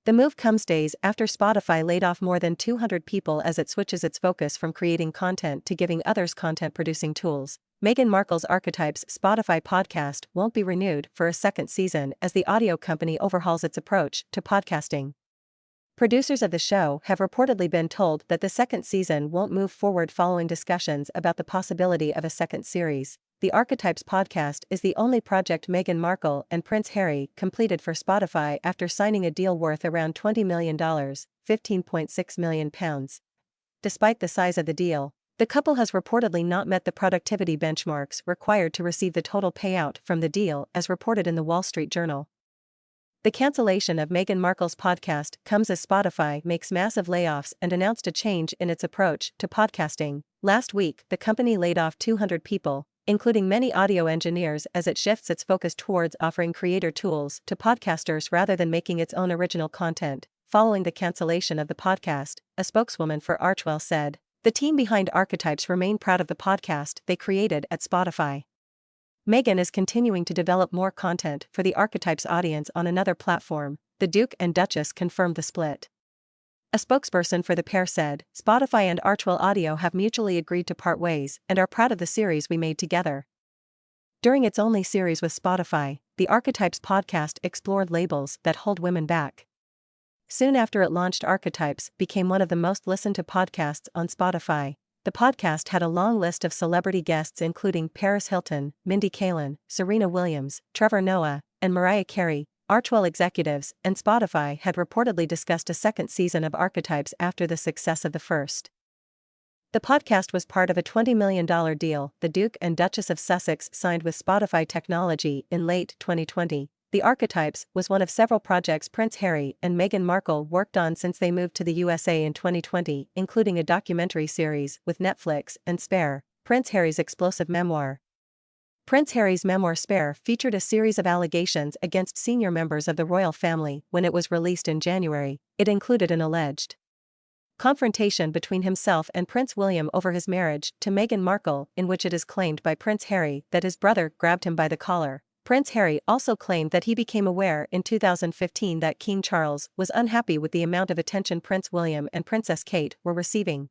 The move comes days after Spotify laid off more than 200 people as it switches its focus from creating content to giving others content-producing tools. Meghan Markle's Archetypes Spotify podcast won't be renewed for a second season as the audio company overhauls its approach to podcasting. Producers of the show have reportedly been told that the second season won't move forward following discussions about the possibility of a second series. The Archetypes podcast is the only project Meghan Markle and Prince Harry completed for Spotify after signing a deal worth around $20 million, £15.6 million. Despite the size of the deal, the couple has reportedly not met the productivity benchmarks required to receive the total payout from the deal, as reported in the Wall Street Journal. The cancellation of Meghan Markle's podcast comes as Spotify makes massive layoffs and announced a change in its approach to podcasting. Last week, the company laid off 200 people, including many audio engineers, as it shifts its focus towards offering creator tools to podcasters rather than making its own original content. Following the cancellation of the podcast, a spokeswoman for Factual said, "The team behind Archetypes remain proud of the podcast they created at Spotify. Meghan is continuing to develop more content for the Archetypes audience on another platform." The Duke and Duchess confirmed the split. A spokesperson for the pair said, "Spotify and Factual Audio have mutually agreed to part ways and are proud of the series we made together." During its only series with Spotify, the Archetypes podcast explored labels that hold women back. Soon after it launched, Archetypes became one of the most listened to podcasts on Spotify. The podcast had a long list of celebrity guests including Paris Hilton, Mindy Kaling, Serena Williams, Trevor Noah, and Mariah Carey. Factual executives and Spotify had reportedly discussed a second season of Archetypes after the success of the first. The podcast was part of a $20 million deal the Duke and Duchess of Sussex signed with Spotify Technology in late 2020. The Archetypes was one of several projects Prince Harry and Meghan Markle worked on since they moved to the USA in 2020, including a documentary series with Netflix and Spare, Prince Harry's explosive memoir. Prince Harry's memoir Spare featured a series of allegations against senior members of the royal family. When it was released in January, it included an alleged confrontation between himself and Prince William over his marriage to Meghan Markle, in which it is claimed by Prince Harry that his brother grabbed him by the collar. Prince Harry also claimed that he became aware in 2015 that King Charles was unhappy with the amount of attention Prince William and Princess Kate were receiving.